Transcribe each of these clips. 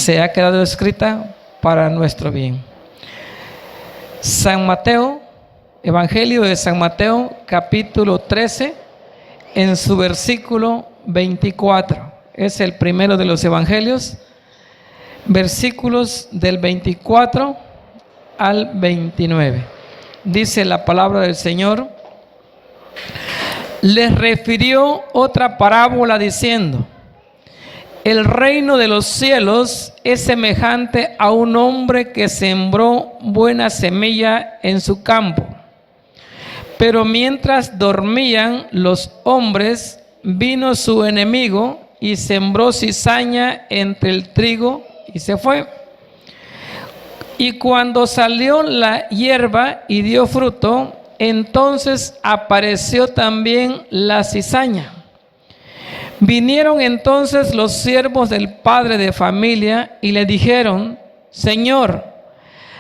se ha quedado escrita para nuestro bien. San Mateo, Evangelio de San Mateo, capítulo 13, en su versículo 24. Es el primero de los evangelios, versículos del 24 al 29. Dice la palabra del Señor: les refirió otra parábola diciendo: el reino de los cielos es semejante a un hombre que sembró buena semilla en su campo. Pero mientras dormían los hombres, vino su enemigo y sembró cizaña entre el trigo y se fue. Y cuando salió la hierba y dio fruto, entonces apareció también la cizaña. Vinieron entonces los siervos del padre de familia y le dijeron: Señor,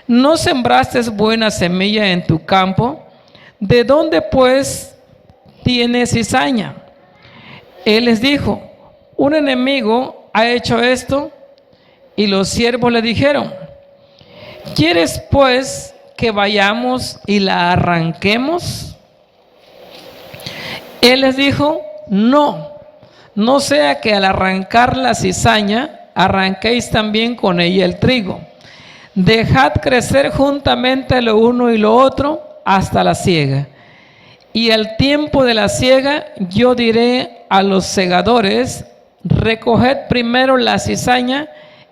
¿no sembraste buena semilla en tu campo? ¿De dónde pues tiene cizaña? Él les dijo: un enemigo ha hecho esto. Y los siervos le dijeron: ¿quieres pues que vayamos y la arranquemos? Él les dijo: no sea que al arrancar la cizaña arranquéis también con ella el trigo. Dejad crecer juntamente lo uno y lo otro hasta la siega. Y al tiempo de la siega yo diré a los segadores: recoged primero la cizaña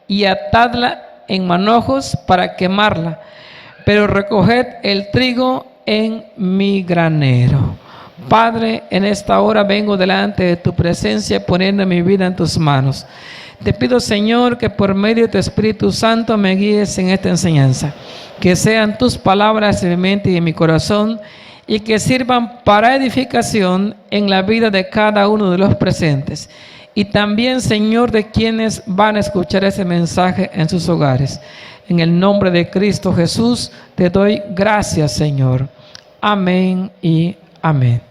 y atadla en manojos para quemarla, pero recoged el trigo en mi granero. Padre, en esta hora vengo delante de tu presencia poniendo mi vida en tus manos. Te pido, Señor, que por medio de tu Espíritu Santo me guíes en esta enseñanza. Que sean tus palabras en mi mente y en mi corazón y que sirvan para edificación en la vida de cada uno de los presentes. Y también, Señor, de quienes van a escuchar ese mensaje en sus hogares. En el nombre de Cristo Jesús te doy gracias, Señor. Amén y amén.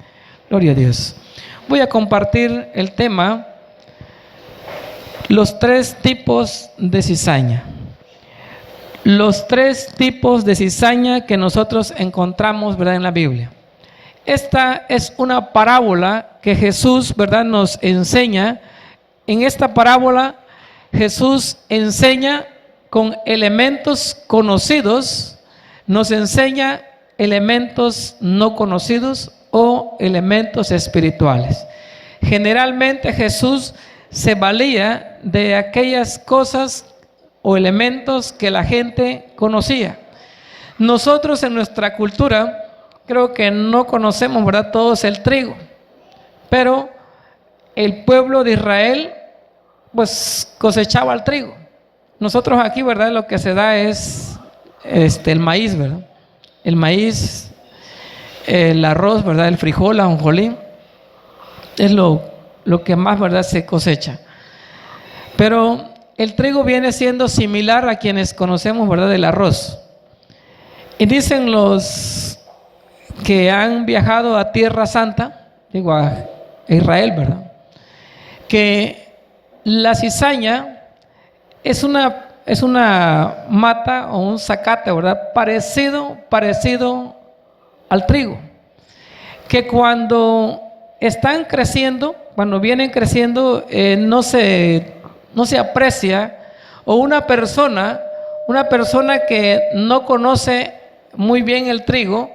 Gloria a Dios. Voy a compartir el tema: los tres tipos de cizaña. Los tres tipos de cizaña que nosotros encontramos, ¿verdad?, en la Biblia. Esta es una parábola que Jesús, ¿verdad?, nos enseña. En esta parábola Jesús enseña con elementos conocidos, nos enseña elementos no conocidos o elementos espirituales. Generalmente Jesús se valía de aquellas cosas o elementos que la gente conocía. Nosotros en nuestra cultura creo que no conocemos, ¿verdad?, todos el trigo, pero el pueblo de Israel pues cosechaba el trigo. Nosotros aquí, ¿verdad?, lo que se da es el maíz, ¿verdad? El maíz, el arroz, ¿verdad?, el frijol, la ajonjolí, es lo que más, ¿verdad?, se cosecha. Pero el trigo viene siendo similar a quienes conocemos, ¿verdad?, el arroz. Y dicen los que han viajado a Tierra Santa, digo a Israel, ¿verdad?, que la cizaña es una mata o un zacate, ¿verdad?, parecido al trigo, que cuando están creciendo, cuando vienen creciendo, no se aprecia, o una persona que no conoce muy bien el trigo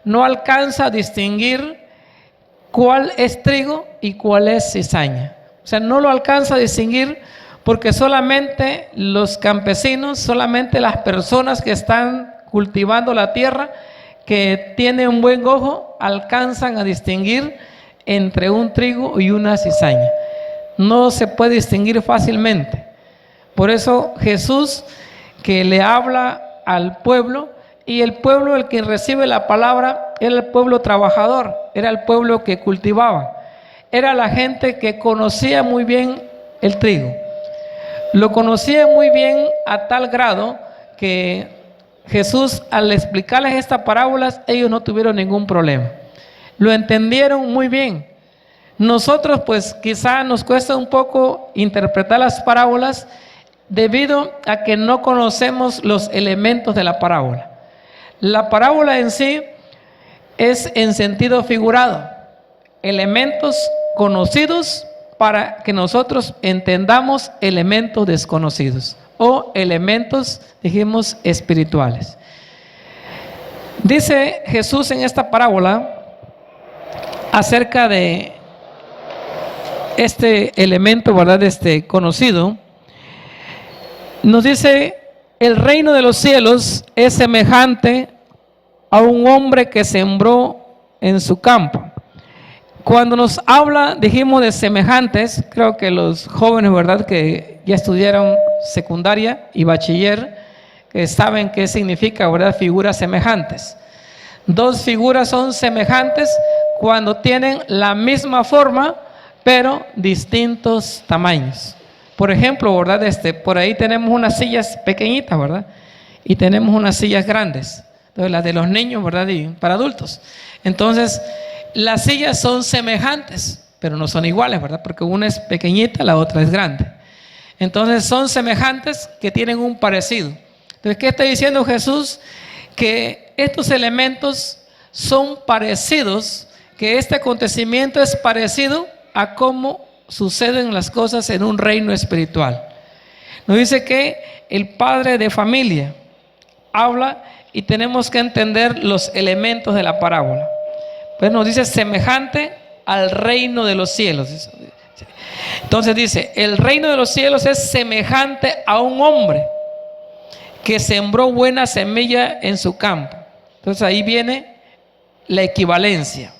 no alcanza a distinguir cuál es trigo y cuál es cizaña. O sea, no lo alcanza a distinguir porque solamente los campesinos, solamente las personas que están cultivando la tierra, que tienen un buen ojo, alcanzan a distinguir entre un trigo y una cizaña. No se puede distinguir fácilmente. Por eso Jesús, que le habla al pueblo, y el pueblo, el que recibe la palabra, era el pueblo trabajador, era el pueblo que cultivaba, era la gente que conocía muy bien el trigo. Lo conocía muy bien a tal grado que Jesús, al explicarles estas parábolas, ellos no tuvieron ningún problema. Lo entendieron muy bien. Nosotros pues quizá nos cuesta un poco interpretar las parábolas debido a que no conocemos los elementos de la parábola. La parábola en sí es en sentido figurado, elementos conocidos para que nosotros entendamos elementos desconocidos o elementos, dijimos, espirituales. Dice Jesús en esta parábola acerca de este elemento, ¿verdad? Conocido. Nos dice: el reino de los cielos es semejante a un hombre que sembró en su campo. Cuando nos habla, dijimos, de semejantes, creo que los jóvenes, ¿verdad?, que ya estudiaron secundaria y bachiller, que saben qué significa, ¿verdad?, figuras semejantes. Dos figuras son semejantes cuando tienen la misma forma, pero distintos tamaños. Por ejemplo, ¿verdad?, por ahí tenemos unas sillas pequeñitas, ¿verdad?, y tenemos unas sillas grandes. Entonces, las de los niños, ¿verdad?, y para adultos. Entonces, las sillas son semejantes, pero no son iguales, ¿verdad?, porque una es pequeñita, la otra es grande. Entonces, son semejantes que tienen un parecido. Entonces, ¿qué está diciendo Jesús? Que estos elementos son parecidos, que este acontecimiento es parecido a cómo suceden las cosas en un reino espiritual. Nos dice que el padre de familia habla y tenemos que entender los elementos de la parábola. Pues nos dice semejante al reino de los cielos. Entonces dice, el reino de los cielos es semejante a un hombre que sembró buena semilla en su campo. Entonces ahí viene la equivalencia.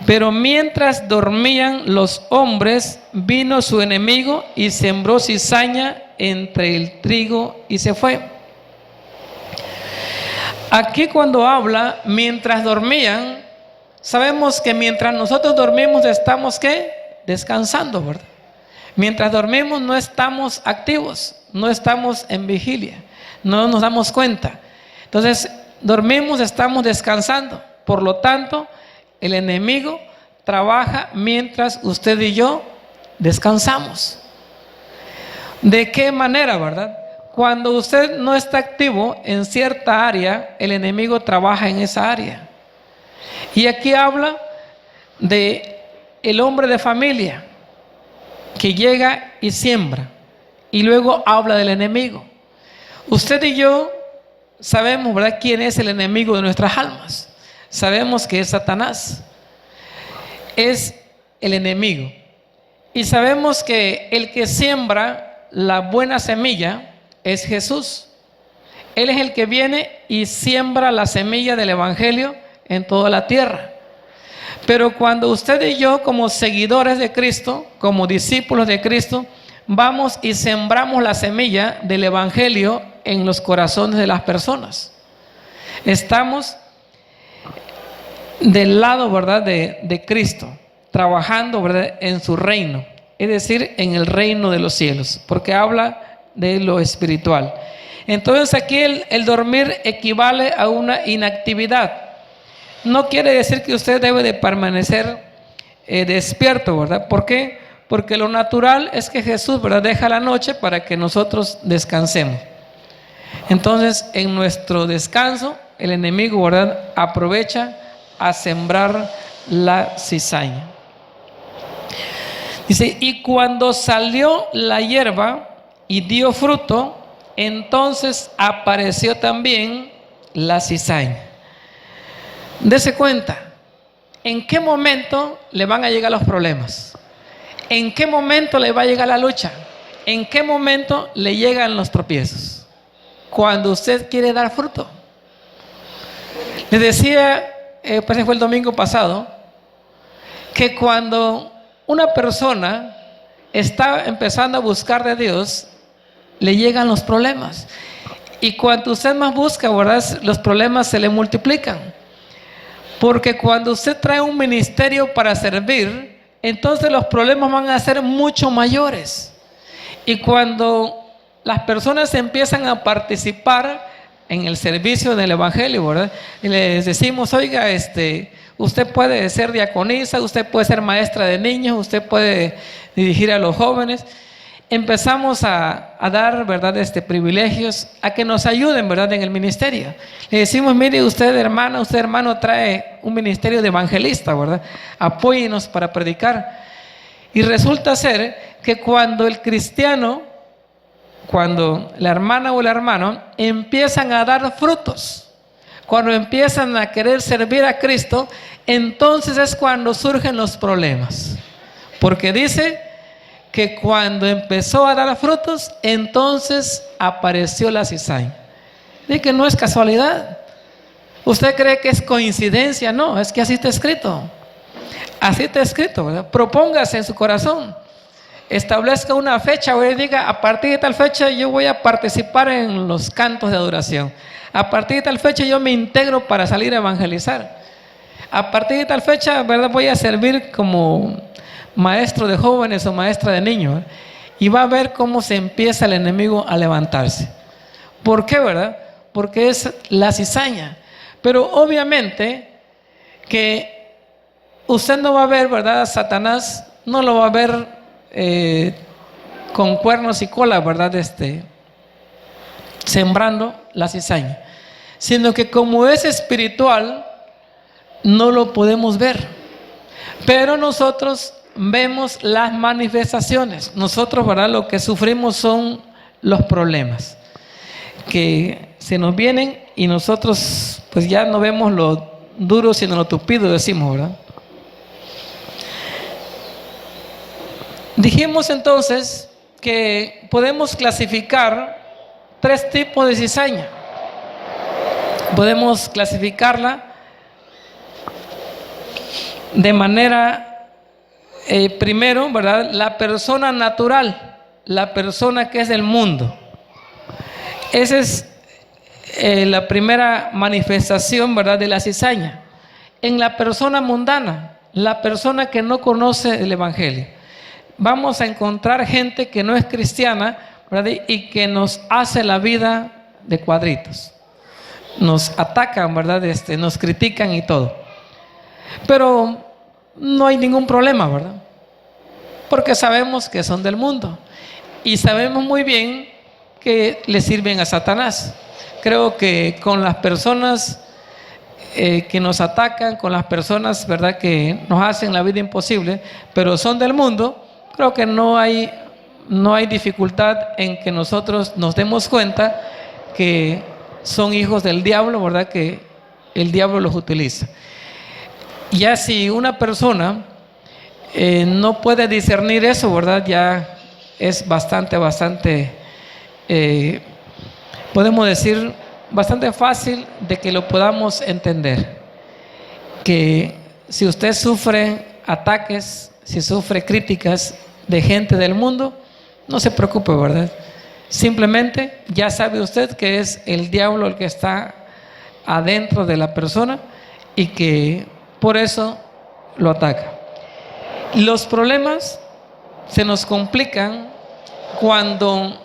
Pero mientras dormían los hombres, vino su enemigo y sembró cizaña entre el trigo y se fue. Aquí cuando habla mientras dormían, sabemos que mientras nosotros dormimos estamos ¿qué? Descansando, ¿verdad? Mientras dormimos no estamos activos, no estamos en vigilia, no nos damos cuenta. Entonces dormimos, estamos descansando. Por lo tanto, el enemigo trabaja mientras usted y yo descansamos. ¿De qué manera, verdad? Cuando usted no está activo en cierta área, el enemigo trabaja en esa área. Y aquí habla de el hombre de familia que llega y siembra. Y luego habla del enemigo. Usted y yo sabemos, ¿verdad?, quién es el enemigo de nuestras almas. Sabemos que es Satanás. Es el enemigo. Y sabemos que el que siembra la buena semilla es Jesús. Él es el que viene y siembra la semilla del evangelio en toda la tierra. Pero cuando usted y yo, como seguidores de Cristo, como discípulos de Cristo, vamos y sembramos la semilla del evangelio en los corazones de las personas, estamos del lado, ¿verdad?, de Cristo, trabajando, ¿verdad?, en su reino, es decir, en el reino de los cielos, porque habla de lo espiritual. Entonces aquí el dormir equivale a una inactividad. No quiere decir que usted debe de permanecer despierto, ¿verdad? ¿Por qué? Porque lo natural es que Jesús, ¿verdad?, deja la noche para que nosotros descansemos. Entonces, en nuestro descanso, el enemigo, ¿verdad?, aprovecha a sembrar la cizaña. Dice, y cuando salió la hierba y dio fruto, entonces apareció también la cizaña. Dese cuenta, ¿en qué momento le van a llegar los problemas? ¿En qué momento le va a llegar la lucha? ¿En qué momento le llegan los tropiezos? Cuando usted quiere dar fruto. Les decía, pues fue el domingo pasado, que cuando una persona está empezando a buscar de Dios, le llegan los problemas. Y cuanto usted más busca, ¿verdad?, los problemas se le multiplican. Porque cuando usted trae un ministerio para servir, entonces los problemas van a ser mucho mayores. Y cuando las personas empiezan a participar en el servicio del evangelio, ¿verdad?, y les decimos, oiga, usted puede ser diaconisa, usted puede ser maestra de niños, usted puede dirigir a los jóvenes. empezamos a dar, ¿verdad?, privilegios a que nos ayuden, ¿verdad?, en el ministerio. Le decimos, mire, usted hermano trae un ministerio de evangelista, ¿verdad? Apóyenos para predicar. Y resulta ser que cuando el cristiano, cuando la hermana o el hermano empiezan a dar frutos, cuando empiezan a querer servir a Cristo, entonces es cuando surgen los problemas. Porque dice que cuando empezó a dar frutos, entonces apareció la cizaña. Dice que no es casualidad. ¿Usted cree que es coincidencia? No, es que así está escrito. Así está escrito, ¿verdad? Propóngase en su corazón. Establezca una fecha o diga, a partir de tal fecha yo voy a participar en los cantos de adoración. A partir de tal fecha yo me integro para salir a evangelizar. A partir de tal fecha, ¿verdad?, voy a servir como maestro de jóvenes o maestra de niños. Y va a ver cómo se empieza el enemigo a levantarse. ¿Por qué, verdad? Porque es la cizaña. Pero obviamente que usted no va a ver, ¿verdad?, a Satanás no lo va a ver con cuernos y cola, ¿verdad?, sembrando la cizaña, sino que como es espiritual, no lo podemos ver, pero nosotros vemos las manifestaciones. Nosotros, ¿verdad?, lo que sufrimos son los problemas que se nos vienen y nosotros pues ya no vemos lo duro sino lo tupido, decimos, ¿verdad? Dijimos entonces que podemos clasificar 3 tipos de cizaña. Podemos clasificarla de manera, primero, ¿verdad?, la persona natural, la persona que es del mundo. Esa es la primera manifestación, ¿verdad?, de la cizaña. En la persona mundana, la persona que no conoce el Evangelio, vamos a encontrar gente que no es cristiana, ¿verdad?, y que nos hace la vida de cuadritos. Nos atacan, ¿verdad?, nos critican y todo. Pero no hay ningún problema, ¿verdad? Porque sabemos que son del mundo y sabemos muy bien que le sirven a Satanás. Creo que con las personas que nos atacan, con las personas, ¿verdad?, que nos hacen la vida imposible, pero son del mundo, creo que no hay dificultad en que nosotros nos demos cuenta que son hijos del diablo, ¿verdad?, que el diablo los utiliza. Ya si una persona no puede discernir eso, ¿verdad?, ya es bastante, podemos decir, bastante fácil de que lo podamos entender. Que si usted sufre ataques, si sufre críticas de gente del mundo, no se preocupe, ¿verdad? Simplemente ya sabe usted que es el diablo el que está adentro de la persona y que por eso lo ataca. Los problemas se nos complican cuando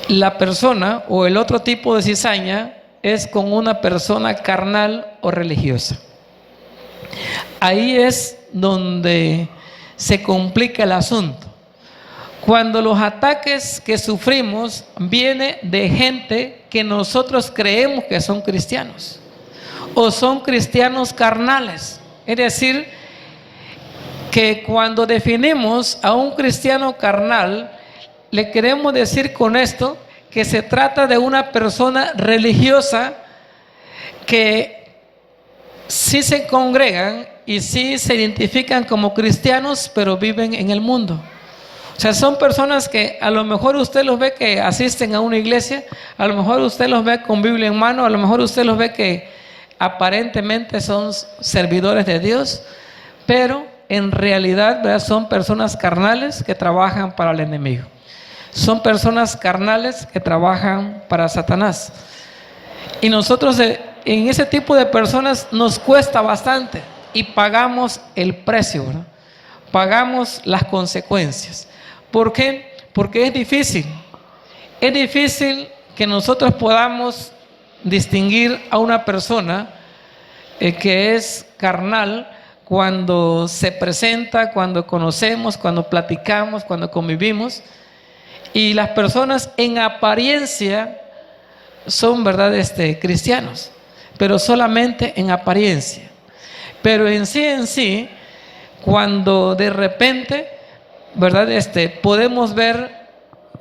la persona o el otro tipo de cizaña es con una persona carnal o religiosa. Ahí es donde se complica el asunto. Cuando los ataques que sufrimos vienen de gente que nosotros creemos que son cristianos o son cristianos carnales. Es decir, que cuando definimos a un cristiano carnal, le queremos decir con esto que se trata de una persona religiosa que sí se congregan y sí se identifican como cristianos, pero viven en el mundo. O sea, son personas que a lo mejor usted los ve que asisten a una iglesia, a lo mejor usted los ve con Biblia en mano, a lo mejor usted los ve que aparentemente son servidores de Dios, pero en realidad, ¿verdad?, son personas carnales que trabajan para el enemigo. Son personas carnales que trabajan para Satanás. Y nosotros en ese tipo de personas nos cuesta bastante y pagamos el precio, ¿verdad? Pagamos las consecuencias. ¿Por qué? Porque es difícil. Es difícil que nosotros podamos distinguir a una persona que es carnal cuando se presenta, cuando conocemos, cuando platicamos, cuando convivimos, y las personas en apariencia son, ¿verdad?, cristianos, pero solamente en apariencia. Pero en sí, cuando de repente, ¿verdad?, podemos ver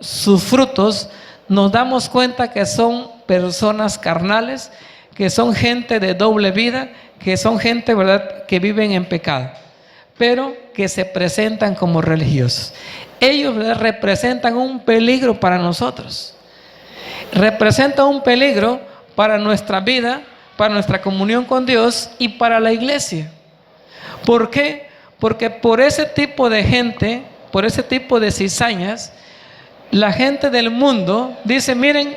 sus frutos, nos damos cuenta que son personas carnales, que son gente de doble vida, que son gente, ¿verdad?, que viven en pecado, pero que se presentan como religiosos. Ellos, ¿verdad?, representan un peligro para nosotros, representan un peligro para nuestra vida, para nuestra comunión con Dios y para la iglesia. ¿Por qué? Porque por ese tipo de gente, por ese tipo de cizañas, la gente del mundo dice, miren,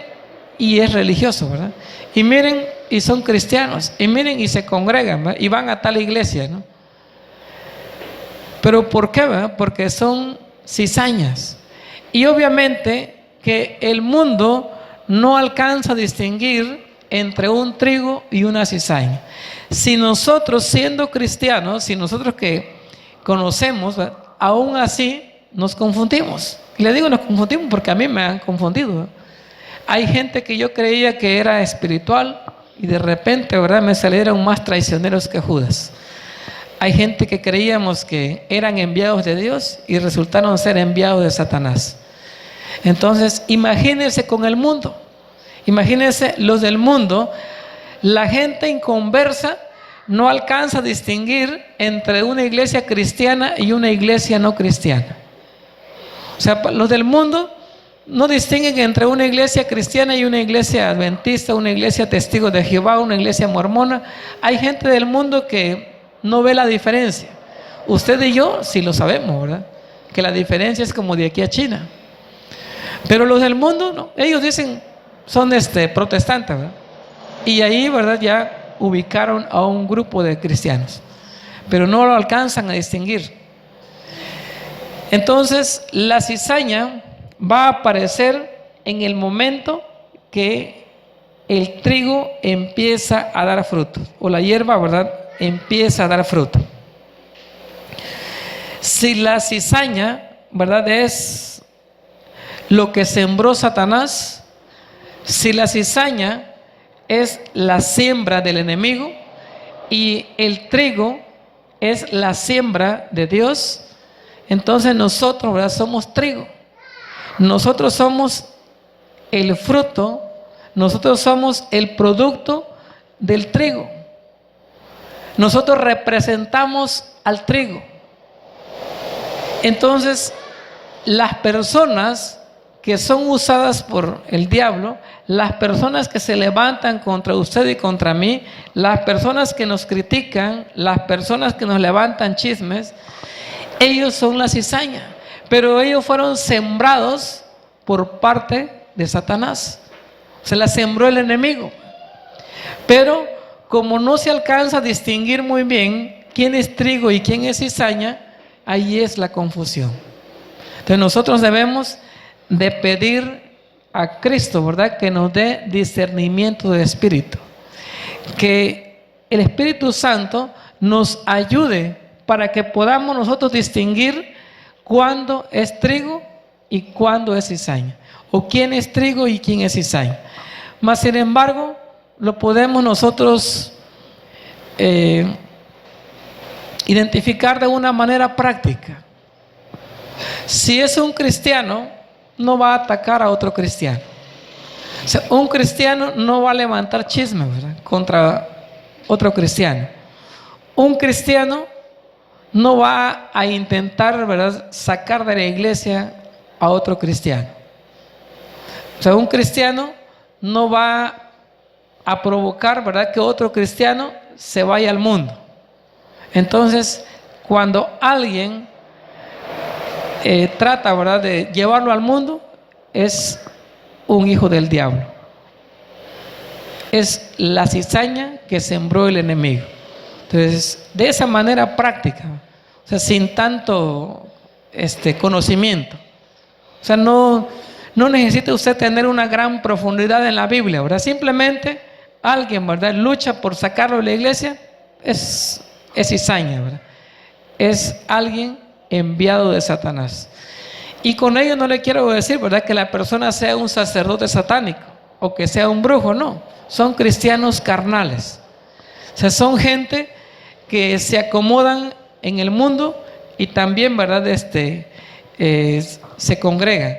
y es religioso, ¿verdad? Y miren, y son cristianos, y miren, y se congregan, ¿verdad?, y van a tal iglesia, ¿no? Pero ¿por qué, verdad? Porque son cizañas. Y obviamente que el mundo no alcanza a distinguir entre un trigo y una cizaña. Si nosotros, siendo cristianos, si nosotros que conocemos, ¿verdad?, aún así nos confundimos. Y le digo nos confundimos porque a mí me han confundido, ¿verdad? Hay gente que yo creía que era espiritual y de repente, ¿verdad?, me salieron más traicioneros que Judas. Hay gente que creíamos que eran enviados de Dios y resultaron ser enviados de Satanás. Entonces, imagínense con el mundo. Imagínense los del mundo. La gente inconversa no alcanza a distinguir entre una iglesia cristiana y una iglesia no cristiana. O sea, los del mundo no distinguen entre una iglesia cristiana y una iglesia adventista, una iglesia testigo de Jehová, una iglesia mormona. Hay gente del mundo que no ve la diferencia. Usted y yo sí lo sabemos, ¿verdad?, que la diferencia es como de aquí a China. Pero los del mundo, no. Ellos dicen, son protestantes, ¿verdad? Y ahí, ¿verdad?, ya ubicaron a un grupo de cristianos, pero no lo alcanzan a distinguir. Entonces, la cizaña va a aparecer en el momento que el trigo empieza a dar fruto, o la hierba, ¿verdad?, empieza a dar fruto. Si la cizaña, ¿verdad?, es lo que sembró Satanás, si la cizaña es la siembra del enemigo y el trigo es la siembra de Dios, entonces nosotros, ¿verdad?, somos trigo. Nosotros somos el fruto, nosotros somos el producto del trigo. Nosotros representamos al trigo. Entonces, las personas que son usadas por el diablo, las personas que se levantan contra usted y contra mí, las personas que nos critican, las personas que nos levantan chismes, ellos son la cizaña, pero ellos fueron sembrados por parte de Satanás. Se la sembró el enemigo. Pero como no se alcanza a distinguir muy bien quién es trigo y quién es cizaña, ahí es la confusión. Entonces nosotros debemos de pedir a Cristo, ¿verdad?, que nos dé discernimiento de espíritu, que el Espíritu Santo nos ayude para que podamos nosotros distinguir cuándo es trigo y cuándo es cizaña, o quién es trigo y quién es cizaña. Mas sin embargo, lo podemos nosotros identificar de una manera práctica. Si es un cristiano, no va a atacar a otro cristiano. O sea, un cristiano no va a levantar chismes, ¿verdad?, contra otro cristiano. Un cristiano no va a intentar, ¿verdad?, sacar de la iglesia a otro cristiano. O sea, un cristiano no va a provocar, ¿verdad?, que otro cristiano se vaya al mundo. Entonces, cuando alguien trata, ¿verdad?, de llevarlo al mundo, es un hijo del diablo. Es la cizaña que sembró el enemigo. Entonces, de esa manera práctica, o sea, sin tanto conocimiento. O sea, no necesita usted tener una gran profundidad en la Biblia, ¿verdad? Simplemente alguien, ¿verdad?, lucha por sacarlo de la iglesia, es es cizaña, ¿verdad? Es alguien enviado de Satanás. Y con ello no le quiero decir, ¿verdad?, que la persona sea un sacerdote satánico o que sea un brujo, no. Son cristianos carnales. O sea, son gente que se acomodan en el mundo y también, ¿verdad?, se congregan.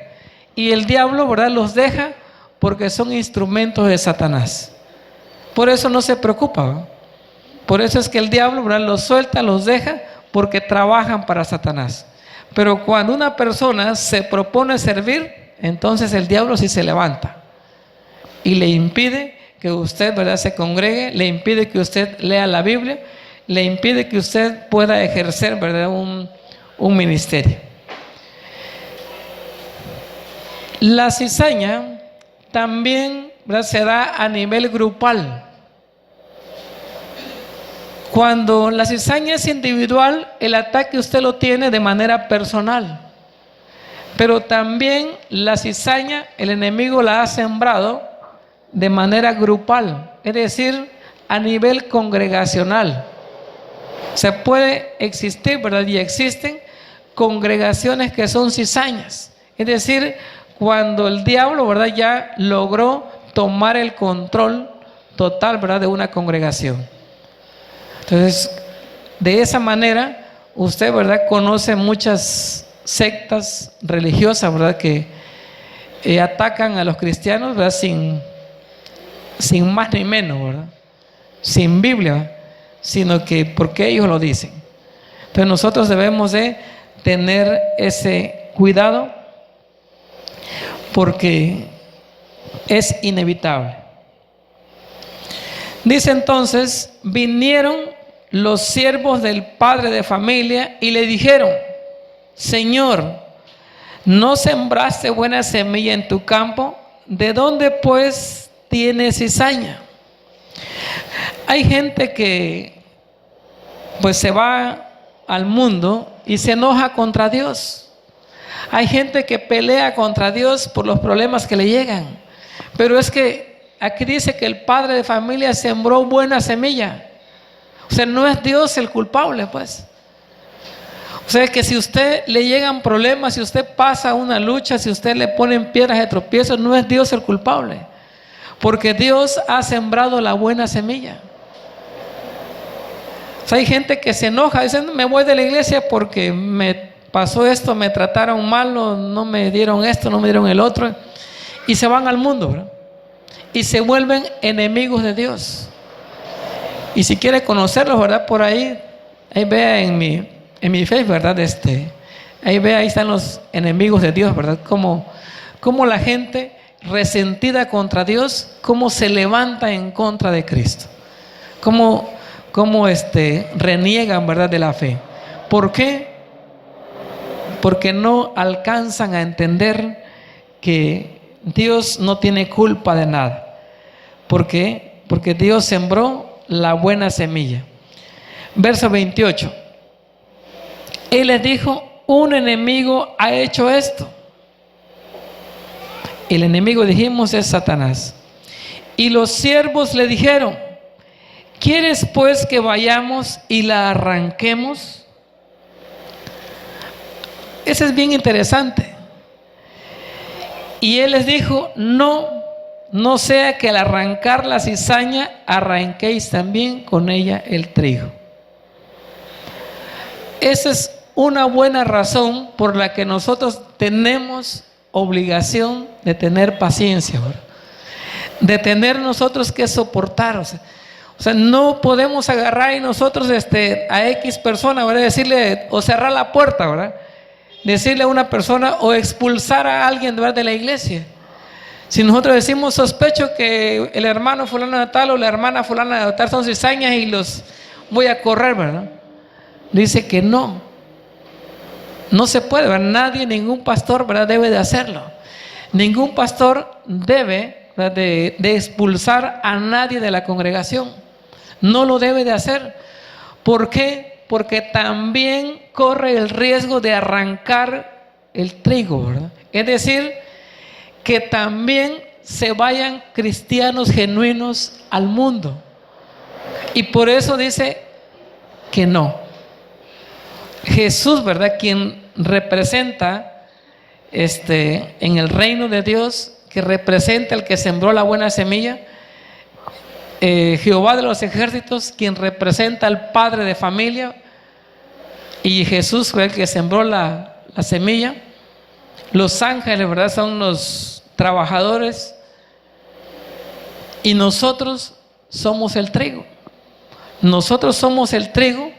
Y el diablo, ¿verdad?, los deja porque son instrumentos de Satanás. Por eso no se preocupa, ¿verdad? Por eso es que el diablo, ¿verdad?, los suelta, los deja, porque trabajan para Satanás. Pero cuando una persona se propone servir, entonces el diablo sí se levanta y le impide que usted, ¿verdad?, se congregue, le impide que usted lea la Biblia, le impide que usted pueda ejercer, ¿verdad?, un ministerio. La cizaña también, ¿verdad?, se da a nivel grupal. Cuando la cizaña es individual, el ataque usted lo tiene de manera personal. Pero también la cizaña, el enemigo la ha sembrado de manera grupal, es decir, a nivel congregacional. Se puede existir, ¿verdad?, y existen congregaciones que son cizañas. Es decir, cuando el diablo, ¿verdad?, ya logró tomar el control total, ¿verdad?, de una congregación. Entonces, de esa manera, usted, ¿verdad?, conoce muchas sectas religiosas, ¿verdad?, que atacan a los cristianos, ¿verdad?, sin más ni menos, ¿verdad?, sin Biblia, sino que porque ellos lo dicen. Entonces nosotros debemos de tener ese cuidado porque es inevitable. Dice entonces, vinieron los siervos del padre de familia y le dijeron: Señor, ¿no sembraste buena semilla en tu campo? ¿De dónde pues tienes cizaña? Hay gente que pues se va al mundo y se enoja contra Dios. Hay gente que pelea contra Dios por los problemas que le llegan. Pero es que aquí dice que el padre de familia sembró buena semilla. O sea, no es Dios el culpable, pues. O sea, que si usted le llegan problemas, si usted pasa una lucha, si usted le ponen piedras de tropiezo, no es Dios el culpable. Porque Dios ha sembrado la buena semilla. O sea, hay gente que se enoja, dicen: me voy de la iglesia porque me pasó esto, me trataron mal, no me dieron esto, no me dieron el otro. Y se van al mundo, ¿verdad? Y se vuelven enemigos de Dios. Y si quiere conocerlos, ¿verdad?, por ahí vea en mi Facebook, ¿verdad? Ahí están los enemigos de Dios, ¿verdad? Como la gente resentida contra Dios, cómo se levanta en contra de Cristo. Cómo reniegan, ¿verdad?, de la fe. ¿Por qué? Porque no alcanzan a entender que Dios no tiene culpa de nada. ¿Por qué? Porque Dios sembró la buena semilla. Verso 28. Él les dijo: un enemigo ha hecho esto. El enemigo, dijimos, es Satanás. Y los siervos le dijeron: ¿quieres pues que vayamos y la arranquemos? Eso es bien interesante. Y él les dijo: no sea que al arrancar la cizaña arranquéis también con ella el trigo. Esa es una buena razón por la que nosotros tenemos obligación de tener paciencia, ¿verdad?, de tener nosotros que soportar. O sea, no podemos agarrar y nosotros a X persona, ¿verdad?, decirle o cerrar la puerta, ¿verdad?, decirle a una persona o expulsar a alguien, ¿verdad?, de la iglesia. Si nosotros decimos: sospecho que el hermano fulano de tal o la hermana fulana de tal son cizañas y los voy a correr, ¿verdad? Dice que no se puede, ¿verdad? Nadie, ningún pastor, ¿verdad?, debe de hacerlo. Ningún pastor debe, ¿verdad?, de expulsar a nadie de la congregación. No lo debe de hacer. ¿Por qué? Porque también corre el riesgo de arrancar el trigo, ¿verdad? Es decir, que también se vayan cristianos genuinos al mundo. Y por eso dice: que no. Jesús, ¿verdad? Quien representa en el reino de Dios, que representa el que sembró la buena semilla. Jehová de los ejércitos, quien representa al padre de familia, y Jesús fue el que sembró la semilla. Los ángeles, ¿verdad?, son los trabajadores, y nosotros somos el trigo. Nosotros somos el trigo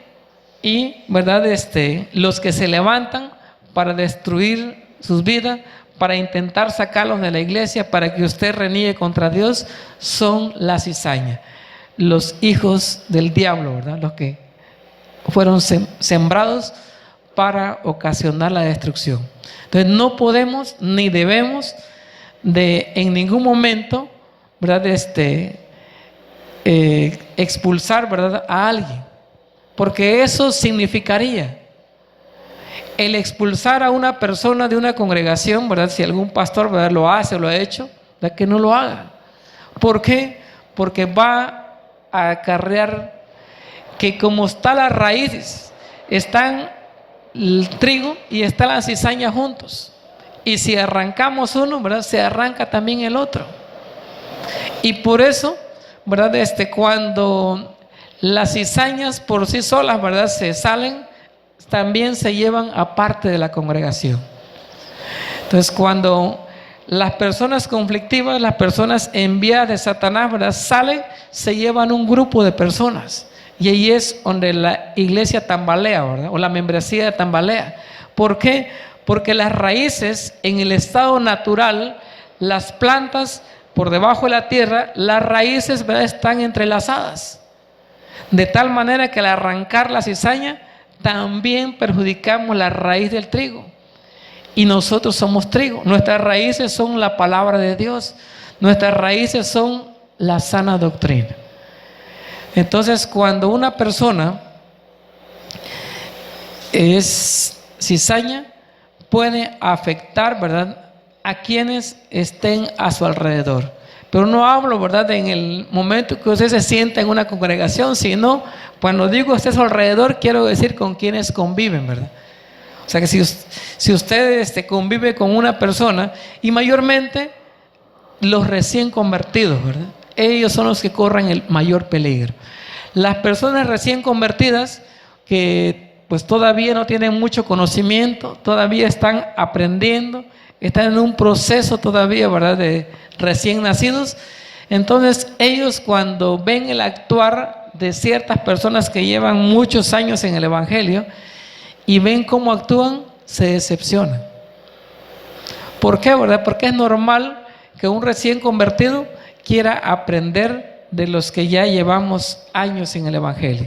y, ¿verdad?, los que se levantan para destruir sus vidas, para intentar sacarlos de la iglesia, para que usted reniegue contra Dios, son la cizaña, los hijos del diablo, ¿verdad?, los que fueron sembrados para ocasionar la destrucción. Entonces no podemos ni debemos de en ningún momento, ¿verdad?, expulsar, ¿verdad?, a alguien, porque eso significaría el expulsar a una persona de una congregación, ¿verdad? Si algún pastor, ¿verdad?, lo hace o lo ha hecho, ¿verdad?, que no lo haga. ¿Por qué? Porque va a acarrear que, como están las raíces, están el trigo y está la cizaña juntos, y si arrancamos uno, ¿verdad?, se arranca también el otro. Y por eso, ¿verdad?, cuando las cizañas por sí solas, ¿verdad?, se salen, también se llevan a parte de la congregación. Entonces, cuando las personas conflictivas, las personas enviadas de Satanás, ¿verdad?, salen, se llevan un grupo de personas, y ahí es donde la iglesia tambalea, ¿verdad?, o la membresía tambalea. ¿Por qué? Porque las raíces en el estado natural, las plantas por debajo de la tierra, las raíces, ¿verdad?, están entrelazadas, de tal manera que al arrancar la cizaña también perjudicamos la raíz del trigo, y nosotros somos trigo. Nuestras raíces son la palabra de Dios, nuestras raíces son la sana doctrina. Entonces, cuando una persona es cizaña, puede afectar, ¿verdad?, a quienes estén a su alrededor. Pero no hablo, ¿verdad?, en el momento que usted se sienta en una congregación, sino cuando digo esté a su alrededor, quiero decir con quienes conviven, ¿verdad? O sea que si usted convive con una persona, y mayormente los recién convertidos, ¿verdad?, ellos son los que corren el mayor peligro. Las personas recién convertidas que pues todavía no tienen mucho conocimiento, todavía están aprendiendo, están en un proceso todavía, ¿verdad?, de recién nacidos. Entonces ellos, cuando ven el actuar de ciertas personas que llevan muchos años en el evangelio y ven cómo actúan, se decepcionan. ¿Por qué, verdad? Porque es normal que un recién convertido quiera aprender de los que ya llevamos años en el evangelio.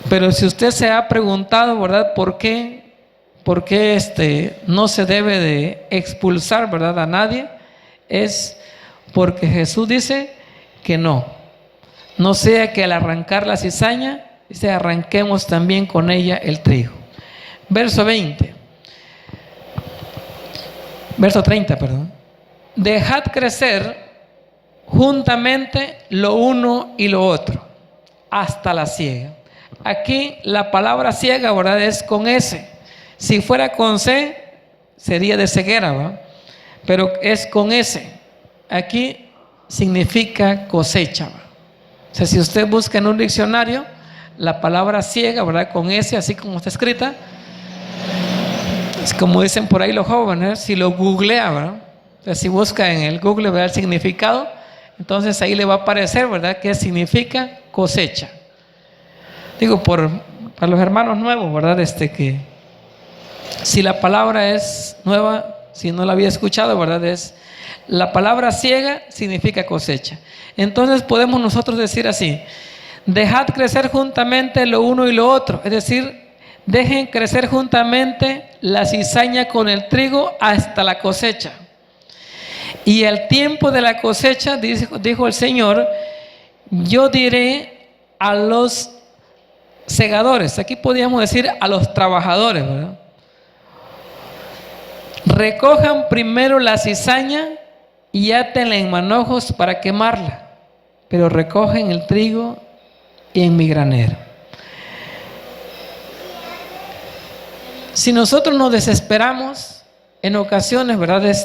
Pero si usted se ha preguntado, ¿verdad?, ¿por qué no se debe de expulsar, ¿verdad?, a nadie? Es porque Jesús dice que no sea que al arrancar la cizaña, arranquemos también con ella el trigo. Verso 30, perdón. Dejad crecer juntamente lo uno y lo otro hasta la siega. Aquí la palabra siega, ¿verdad?, es con S. Si fuera con C, sería de ceguera, ¿verdad?, pero es con S. Aquí significa cosecha, ¿verdad? O sea, si usted busca en un diccionario la palabra siega, ¿verdad?, con S, así como está escrita, es como dicen por ahí los jóvenes, si lo googlea, ¿verdad?, o sea, si busca en el Google, ¿verdad?, el significado, entonces ahí le va a aparecer, ¿verdad?, que significa cosecha. Digo, para los hermanos nuevos, ¿verdad?, que si la palabra es nueva, si no la había escuchado, ¿verdad?, la palabra siega significa cosecha. Entonces podemos nosotros decir así: dejad crecer juntamente lo uno y lo otro, es decir, dejen crecer juntamente la cizaña con el trigo hasta la cosecha. Y al tiempo de la cosecha, dijo el Señor, yo diré a los segadores, aquí podríamos decir a los trabajadores, ¿verdad?, recojan primero la cizaña y átenla en manojos para quemarla, pero recogen el trigo y en mi granero. Si nosotros nos desesperamos en ocasiones, ¿verdad?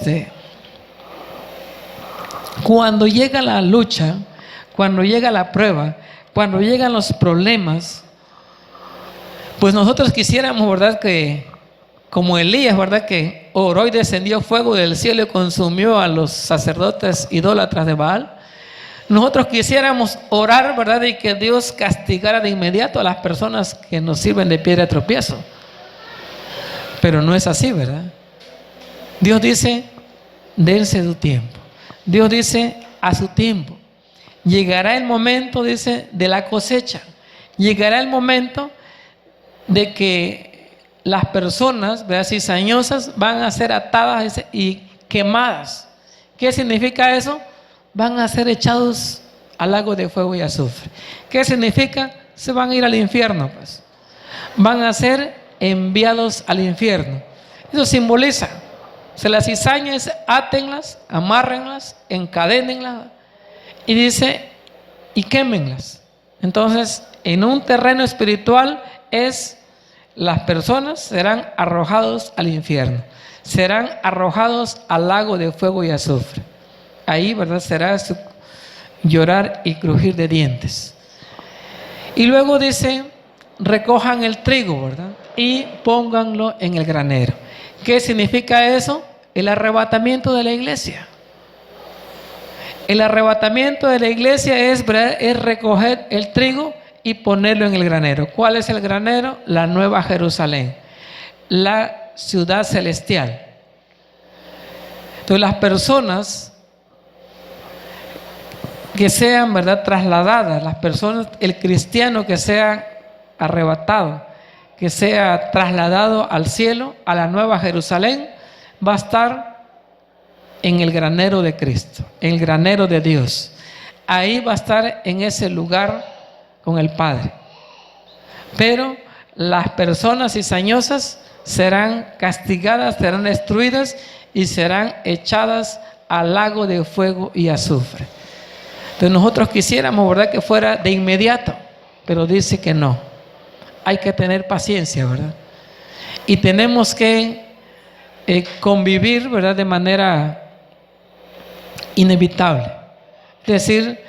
Cuando llega la lucha, cuando llega la prueba, cuando llegan los problemas, pues nosotros quisiéramos, ¿verdad? Que como Elías, ¿verdad? Que oró y descendió fuego del cielo y consumió a los sacerdotes idólatras de Baal. Nosotros quisiéramos orar, ¿verdad? Y que Dios castigara de inmediato a las personas que nos sirven de piedra de tropiezo. Pero no es así, ¿verdad? Dios dice, dense su tiempo. Dios dice, a su tiempo. Llegará el momento, dice, de la cosecha. Llegará el momento de que las personas, ¿verdad? Cizañosas van a ser atadas, dice, y quemadas. ¿Qué significa eso? Van a ser echados al lago de fuego y azufre. ¿Qué significa? Se van a ir al infierno, pues. Van a ser enviados al infierno. Eso simboliza. Se las cizañas, átenlas, amárrenlas, encadénenlas y dice, y quémenlas. Entonces, en un terreno espiritual las personas serán arrojados al infierno, serán arrojados al lago de fuego y azufre. Ahí, ¿verdad? Será su llorar y crujir de dientes. Y luego dice, recojan el trigo, ¿verdad? Y pónganlo en el granero. ¿Qué significa eso? El arrebatamiento de la iglesia. El arrebatamiento de la iglesia es recoger el trigo y ponerlo en el granero. ¿Cuál es el granero? La Nueva Jerusalén, la ciudad celestial. Entonces las personas que sean, ¿verdad?, trasladadas, las personas, el cristiano que sea arrebatado, que sea trasladado al cielo, a la Nueva Jerusalén, va a estar en el granero de Cristo, en el granero de Dios. Ahí va a estar en ese lugar con el Padre. Pero las personas cizañosas serán castigadas, serán destruidas y serán echadas al lago de fuego y azufre. Entonces nosotros quisiéramos, ¿verdad?, que fuera de inmediato, pero dice que no. Hay que tener paciencia, ¿verdad? Y tenemos que convivir, ¿verdad?, de manera inevitable. Es decir,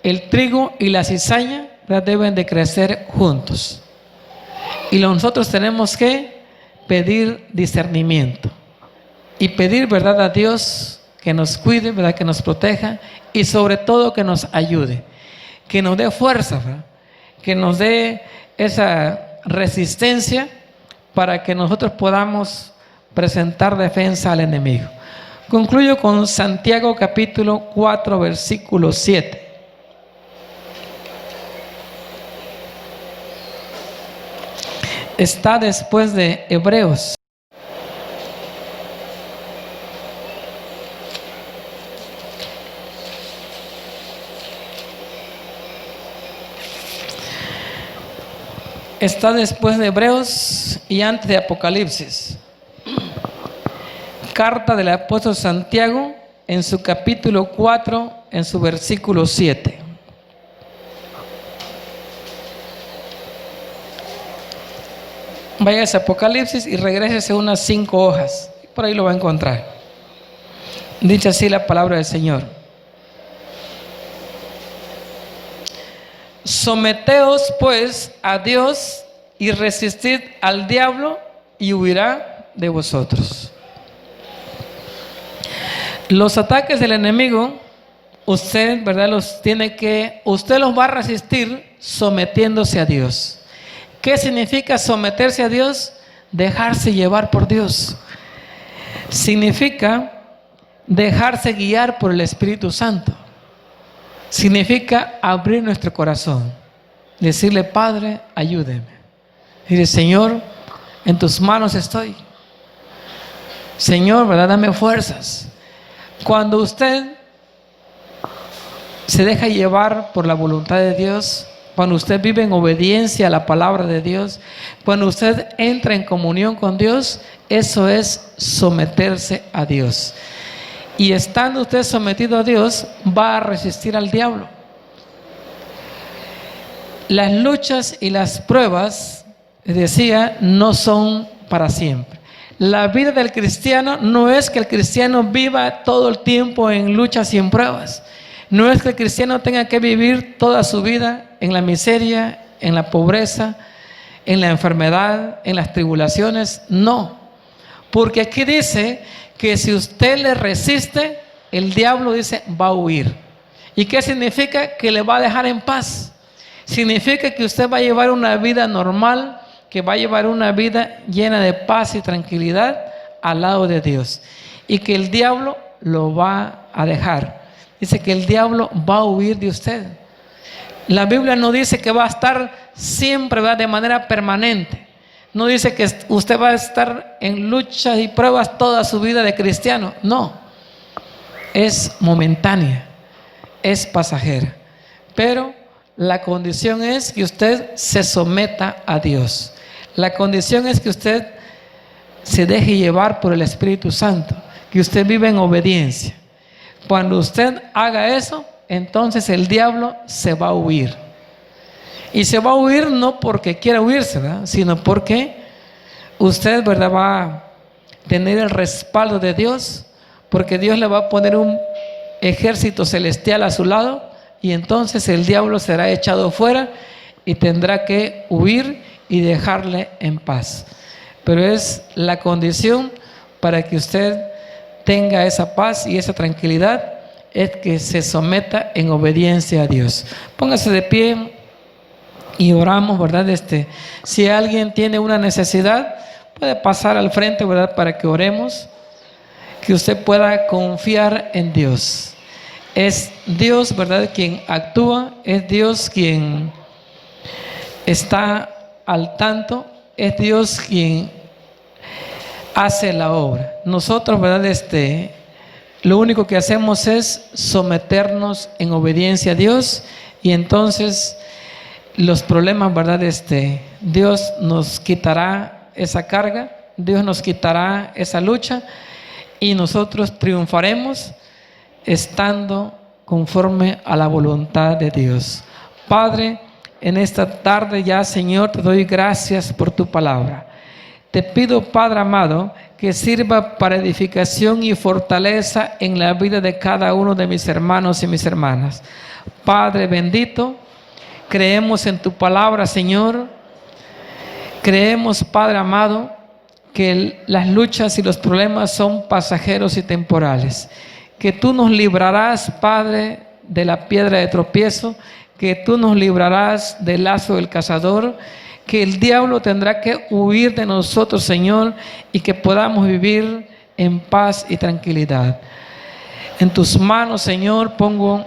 el trigo y la cizaña, ¿verdad?, deben de crecer juntos. Y nosotros tenemos que pedir discernimiento y pedir, ¿verdad?, a Dios que nos cuide, ¿verdad?, que nos proteja y sobre todo que nos ayude, que nos dé fuerza, ¿verdad?, que nos dé esa resistencia para que nosotros podamos presentar defensa al enemigo. Concluyo con Santiago capítulo 4 versículo 7. Está después de Hebreos. Está después de Hebreos y antes de Apocalipsis. Carta del apóstol Santiago en su capítulo 4, en su versículo 7. Váyase a Apocalipsis y regrésese unas 5 hojas. Por ahí lo va a encontrar. Dice así la palabra del Señor. Someteos pues a Dios y resistid al diablo y huirá de vosotros. Los ataques del enemigo, usted, ¿verdad?, usted los va a resistir sometiéndose a Dios. ¿Qué significa someterse a Dios? Dejarse llevar por Dios. Significa dejarse guiar por el Espíritu Santo. Significa abrir nuestro corazón, decirle, Padre, ayúdeme. Dile, Señor, en tus manos estoy. Señor, ¿verdad?, dame fuerzas. Cuando usted se deja llevar por la voluntad de Dios, cuando usted vive en obediencia a la palabra de Dios, cuando usted entra en comunión con Dios, eso es someterse a Dios. Y estando usted sometido a Dios, va a resistir al diablo. Las luchas y las pruebas, decía, no son para siempre. La vida del cristiano no es que el cristiano viva todo el tiempo en luchas y en pruebas. No es que el cristiano tenga que vivir toda su vida en la miseria, en la pobreza, en la enfermedad, en las tribulaciones. No. Porque aquí dice que si usted le resiste, el diablo dice va a huir. ¿Y qué significa? Que le va a dejar en paz. Significa que usted va a llevar una vida normal, que va a llevar una vida llena de paz y tranquilidad al lado de Dios. Y que el diablo lo va a dejar. Dice que el diablo va a huir de usted. La Biblia no dice que va a estar siempre, ¿verdad?, de manera permanente. No dice que usted va a estar en luchas y pruebas toda su vida de cristiano. No. Es momentánea. Es pasajera. Pero la condición es que usted se someta a Dios. La condición es que usted se deje llevar por el Espíritu Santo, que usted viva en obediencia. Cuando usted haga eso, entonces el diablo se va a huir. Y se va a huir no porque quiera huirse, ¿verdad?, sino porque usted, ¿verdad?, va a tener el respaldo de Dios, porque Dios le va a poner un ejército celestial a su lado, y entonces el diablo será echado fuera y tendrá que huir y dejarle en paz. Pero es la condición para que usted tenga esa paz y esa tranquilidad, es que se someta en obediencia a Dios. Póngase de pie y oramos, ¿verdad? Si alguien tiene una necesidad, puede pasar al frente, ¿verdad?, para que oremos, que usted pueda confiar en Dios. Es Dios, ¿verdad?, quien actúa, es Dios quien está al tanto, es Dios quien hace la obra. Nosotros, ¿verdad?, lo único que hacemos es someternos en obediencia a Dios, y entonces los problemas, ¿verdad?, Dios nos quitará esa carga, Dios nos quitará esa lucha, y nosotros triunfaremos estando conforme a la voluntad de Dios. Padre, en esta tarde ya, Señor, te doy gracias por tu palabra. Te pido, Padre amado, que sirva para edificación y fortaleza en la vida de cada uno de mis hermanos y mis hermanas. Padre bendito, creemos en tu palabra, Señor. Creemos, Padre amado, que las luchas y los problemas son pasajeros y temporales. Que tú nos librarás, Padre, de la piedra de tropiezo, que tú nos librarás del lazo del cazador, que el diablo tendrá que huir de nosotros, Señor, y que podamos vivir en paz y tranquilidad. En tus manos, Señor, pongo